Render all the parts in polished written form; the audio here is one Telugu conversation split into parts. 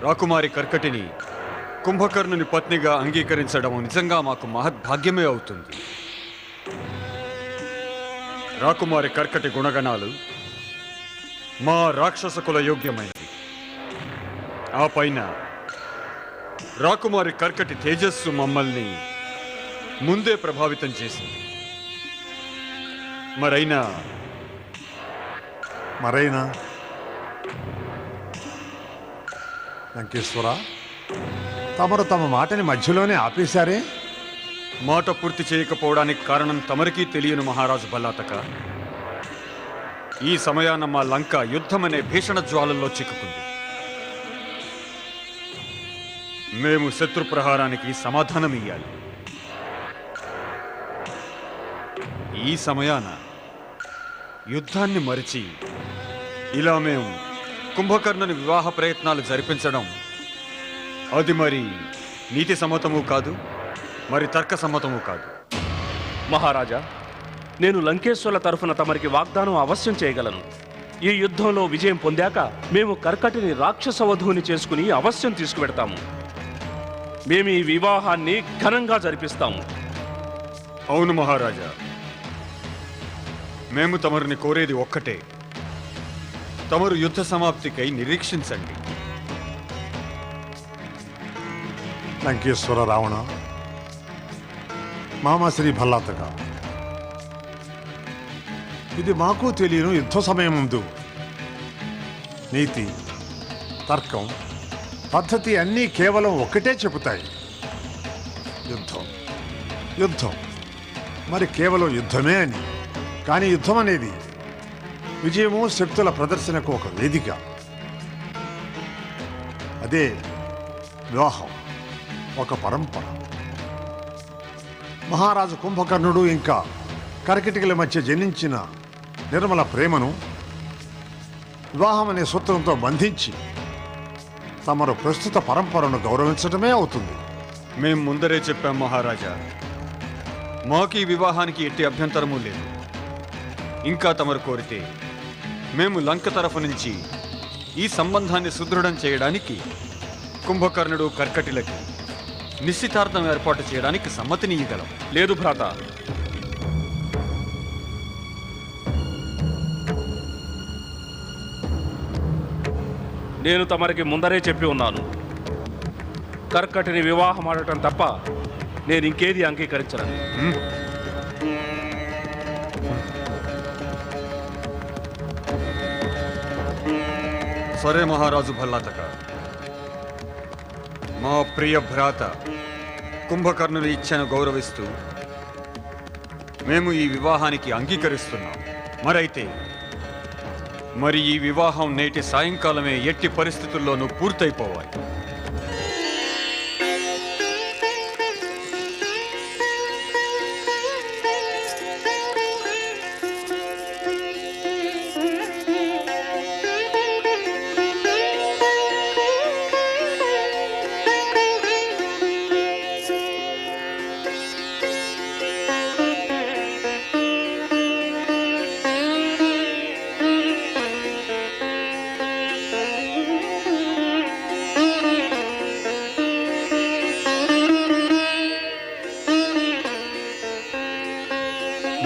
రాకుమారి కర్కటిని కుంభకర్ణుని పత్నిగా అంగీకరించడం నిజంగా మాకు మహద్భాగ్యమే అవుతుంది. రాకుమారి కర్కటి గుణగణాలు మా రాక్షస కుల యోగ్యమైనవి. ఆ పైన రాకుమారి కర్కటి తేజస్సు మమ్మల్ని ముందే ప్రభావితం చేసింది. మరైనా లంకేశ్వర, తమరు తమ మాటని మధ్యలోనే ఆపేశారే? మాట పూర్తి చేయకపోవడానికి కారణం తమరికీ తెలియను మహారాజు బల్లాతక. ఈ సమయాన మా లంక యుద్ధమనే భీషణ జ్వాలల్లో చిక్కుకుంది. మేము శత్రు ప్రహారానికి సమాధానం ఇయ్యాలి. ఈ సమయాన యుద్ధాన్ని మరిచి ఇలా మేము కుంభకర్ణుని వివాహ ప్రయత్నాలు జరిపించడం అది మరి నీతి సమ్మతము కాదు, మరి తర్క సమ్మతము కాదు. మహారాజా, నేను లంకేశ్వర్ల తరఫున తమరికి వాగ్దానం అవశ్యం చేయగలను. ఈ యుద్ధంలో విజయం పొందాక మేము కర్కటిని రాక్షస వధువుని చేసుకుని అవశ్యం తీసుకువెడతాము. మేము ఈ వివాహాన్ని ఘనంగా జరిపిస్తాము. అవును మహారాజా, మేము తమరిని కోరేది ఒక్కటే. తమరు యుద్ధ సమాప్తికై నిరీక్షించండి. లంకేశ్వర రావణ, మామాశ్రీ భల్లాతక, ఇది మాకు తెలియను యుద్ధ సమయం ముందు నీతి, తర్కం, పద్ధతి అన్నీ కేవలం ఒక్కటే చెబుతాయి: యుద్ధం, యుద్ధం. మరి కేవలం యుద్ధమే అని. కానీ యుద్ధం అనేది విజయము, శక్తుల ప్రదర్శనకు ఒక వేదిక. అదే వివాహం, ఒక పరంపర. మహారాజు కుంభకర్ణుడు ఇంకా కర్కటికల మధ్య జనించిన నిర్మల ప్రేమను వివాహం అనే సూత్రంతో బంధించి తమరు ప్రస్తుత పరంపరను గౌరవించడమే అవుతుంది. మేం ముందరే చెప్పాం మహారాజా, మాకు ఈ వివాహానికి ఎట్టి అభ్యంతరము లేదు. ఇంకా తమరు కోరితే మేము లంక తరఫు నుంచి ఈ సంబంధాన్ని సుదృఢం చేయడానికి కుంభకర్ణుడు కర్కటిలకి నిశ్చితార్థం ఏర్పాటు చేయడానికి సమ్మతినియగలం. లేదు భ్రాత, నేను తమరికి ముందరే చెప్పి ఉన్నాను. కర్కటిని వివాహం ఆడటం తప్ప నేను ఇంకేది అంగీకరించను. సరే మహారాజు భల్లాతక, మా ప్రియ భ్రాత కుంభకర్ణుని ఇచ్ఛను గౌరవిస్తూ మేము ఈ వివాహానికి అంగీకరిస్తున్నాం. మరి ఈ వివాహం నేటి సాయంకాలమే ఎట్టి పరిస్థితుల్లోనూ పూర్తయిపోవాలి.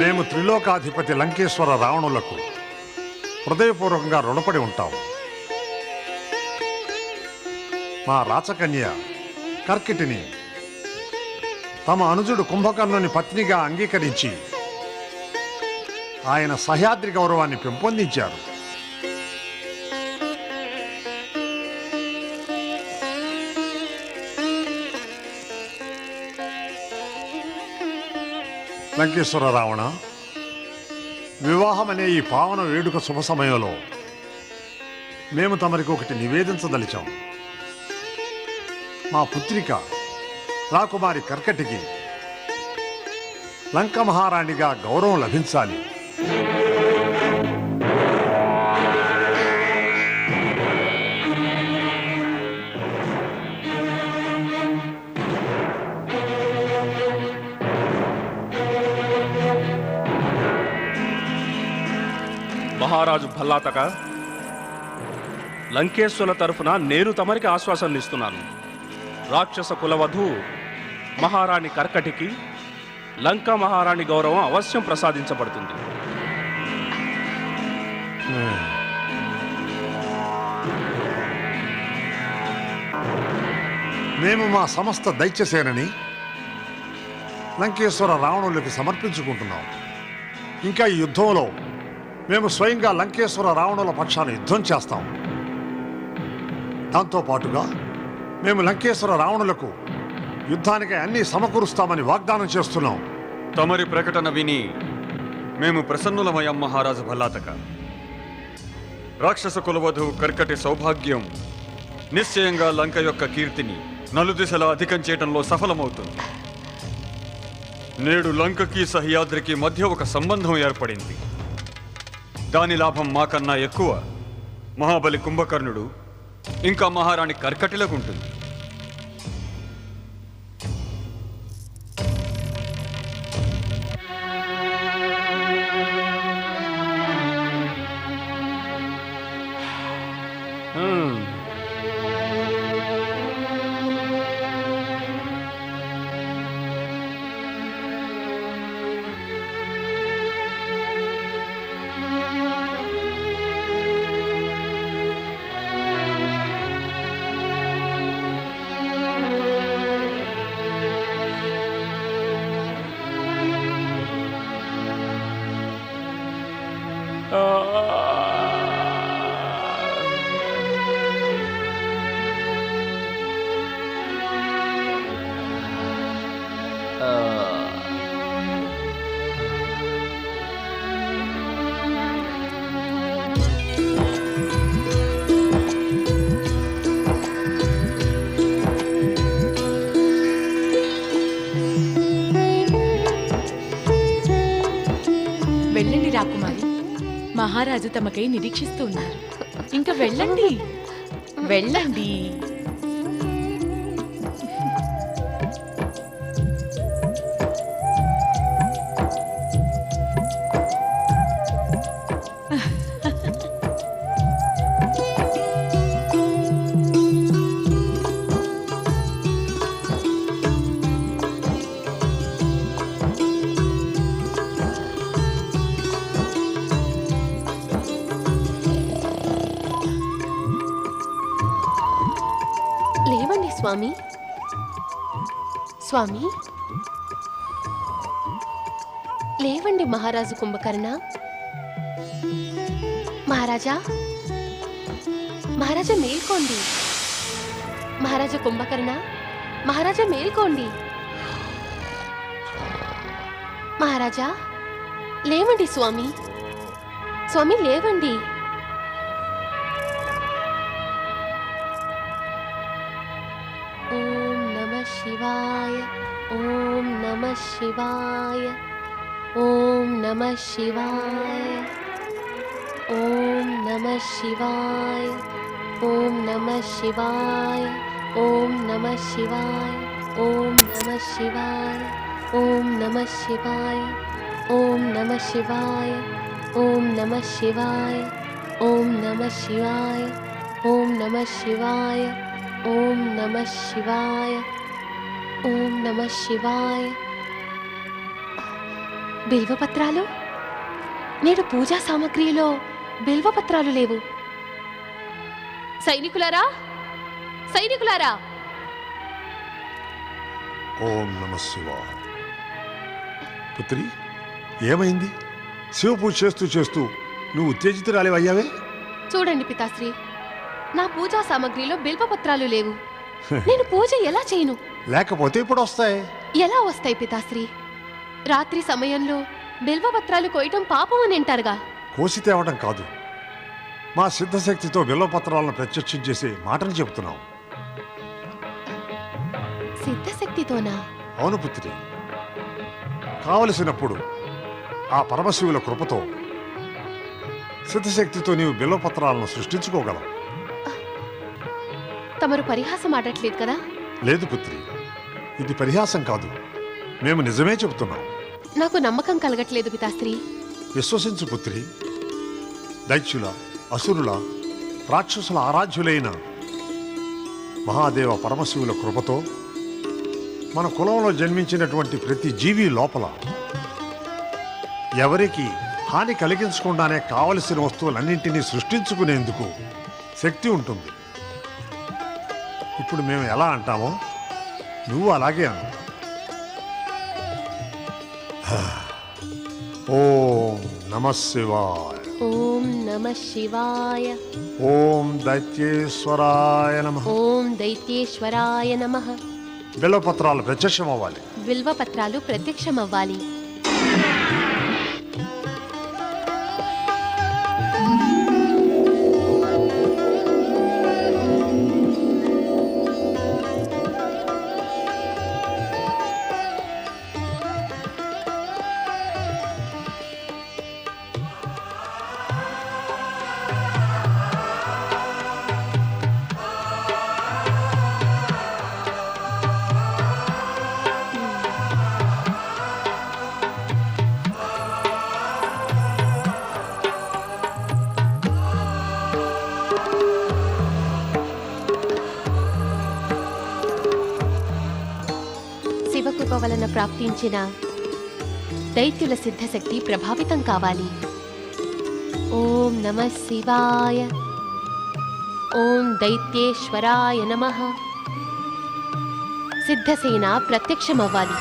మేము త్రిలోకాధిపతి లంకేశ్వర రావణులకు హృదయపూర్వకంగా రుణపడి ఉంటాం. మా రాచకన్య కర్కటిని తమ అనుజుడు కుంభకర్ణుని పత్నిగా అంగీకరించి ఆయన సహ్యాద్రి గౌరవాన్ని పెంపొందించారు. లంకేశ్వర రావణ, వివాహం అనే ఈ పావన వేడుక శుభ సమయంలో మేము తమరికి ఒకటి నివేదించదలిచాం. మా పుత్రిక రాకుమారి కర్కటికి లంక మహారాణిగా గౌరవం లభించాలి. మహారాజు భల్లాతక, లంకేశ్వరుల తరఫున నేను తమరికి ఆశ్వాసం ఇస్తున్నాను. రాక్షస కులవధు మహారాణి కర్కటికి లంకా మహారాణి గౌరవం అవశ్యం ప్రసాదించబడుతుంది. మేము మా సమస్త దైత్యసేనని లంకేశ్వర రావణులకి సమర్పించుకుంటున్నాం. ఇంకా ఈ యుద్ధంలో మేము స్వయంగా లంకేశ్వర రావణుల పక్షాన యుద్ధం చేస్తాం. దాంతోపాటుగా మేము లంకేశ్వర రావణులకు యుద్ధానికి అన్నీ సమకూరుస్తామని వాగ్దానం చేస్తున్నాం. తమరి ప్రకటన విని మేము ప్రసన్నులమయ్యాం మహారాజు భల్లాతక. రాక్షస కులవధు కర్కటి సౌభాగ్యం నిశ్చయంగా లంక యొక్క కీర్తిని నలుదిశలా అధికం చేయటంలో సఫలమవుతుంది. నేడు లంకకి సహ్యాద్రికి మధ్య ఒక సంబంధం ఏర్పడింది. దాని లాభం మాకన్నా ఎక్కువ మహాబలి కుంభకర్ణుడు ఇంకా మహారాణి కర్కటిలకు ఉంటుంది. వెళ్ళండి రాకుమారి, మహారాజు తమకై నిరీక్షిస్తూ ఉన్నారు. ఇంకా వెళ్ళండి, వెళ్ళండి. స్వామి, స్వామి లేవండి. మహారాజు కుంభకర్ణ, మహారాజా, మహారాజా మేల్కోండి. మహారాజా కుంభకర్ణ, మహారాజా మేల్కోండి. మహారాజా లేవండి. స్వామి, స్వామి లేవండి. शिवाय ओम नमः शिवाय ओम नमः शिवाय ओम नमः शिवाय ओम नमः शिवाय ओम नमः शिवाय ओम नमः शिवाय ओम नमः शिवाय ओम नमः शिवाय ओम नमः शिवाय ओम नमः शिवाय ओम नमः शिवाय ओम नमः शिवाय ఓం నమః శివాయ. బిల్వపత్రాలు? నేడు పూజా సామగ్రిలో బిల్వపత్రాలు లేవు. సైనికులారా, సైనికులారా! ఓం నమః శివాయ. పుత్రి, ఏమైంది? శివ పూజ చేస్తూ చేస్తూ నువ్వు ఉత్తేజితురాలి అయ్యావే? చూడండి పితాశ్రీ, నా పూజా సామగ్రిలో బిల్వపత్రాలు లేవు. నేను పూజ ఎలా చేయను? లేకపోతే ఇప్పుడు వస్తాయి. ఎలా వస్తాయి పితాశ్రీ? రాత్రి సమయంలో బిల్వపత్రాలు కోయటం పాపం అని అంటారుగా. కోసి తేవడం కాదు, మా సిద్ధశక్తితో బిల్వపత్రాలను ప్రత్యక్షం చేసే మాటను చెబుతున్నాం. సిద్ధశక్తితోనా? అవును పుత్రి, కావలసినప్పుడు ఆ పరమశివుల కృపతో సిద్ధశక్తితో నీవు బిల్వపత్రాలను సృష్టించుకోగలవు. తమరు పరిహాసం ఆడట్లేదు కదా? లేదు పుత్రి, ఇది పరిహాసం కాదు, మేము నిజమే చెబుతున్నాం. నాకు నమ్మకం కలగట్లేదు పితాశ్రీ. విశ్వసించు పుత్రి. దైత్యుల, అసురుల, రాక్షసుల ఆరాధ్యులైన మహాదేవ పరమశివుల కృపతో మన కులంలో జన్మించినటువంటి ప్రతి జీవి లోపల ఎవరికి హాని కలిగించకుండానే కావలసిన వస్తువులన్నింటినీ సృష్టించుకునేందుకు శక్తి ఉంటుంది. ఇప్పుడు మేము ఎలా అంటామో నువ్వు అలాగే అను. ఓం నమః శివాయ. ఓం నమః శివాయ. ఓం దైత్యేశ్వరాయ నమః. ఓం దైత్యేశ్వరాయ నమః. బిల్వపత్రాలు ప్రత్యక్షమవ్వాలి. బిల్వపత్రాలు ప్రత్యక్షమవ్వాలి. శివకృప వలన ప్రాప్తించిన దైత్యుల సిద్ధశక్తి ప్రభావితం కావాలి. ఓం నమః శివాయ. ఓం దైత్యేశ్వరాయ నమః. సిద్ధసేన ప్రత్యక్షమవ్వాలి.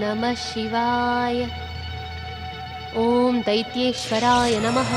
नमः शिवाय। ओम दैत्येश्वराय नमः।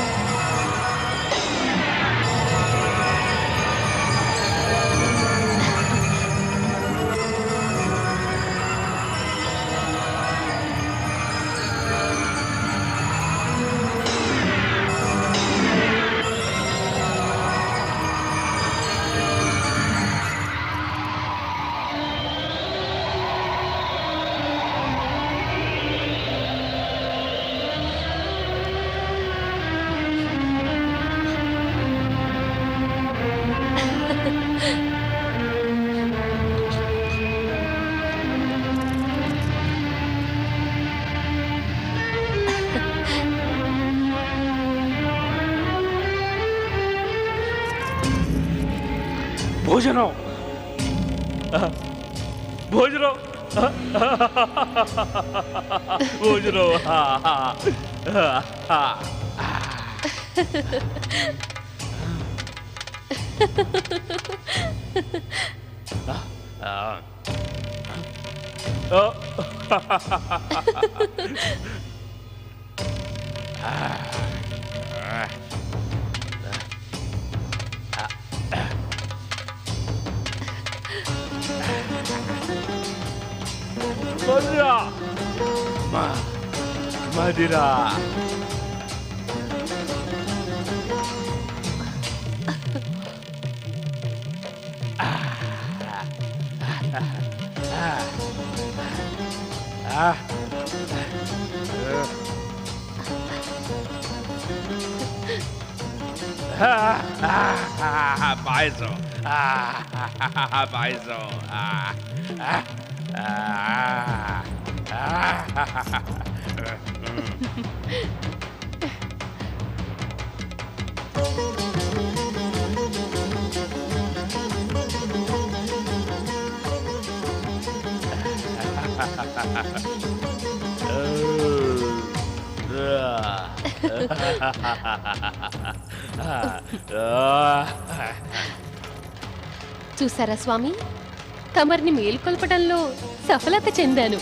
భోజనం భోజనం భోజనం మదిరా పాయసం పాయసం చూసారా స్వామి, తమరిని మేలుకొల్పడంలో సఫలత చెందాను.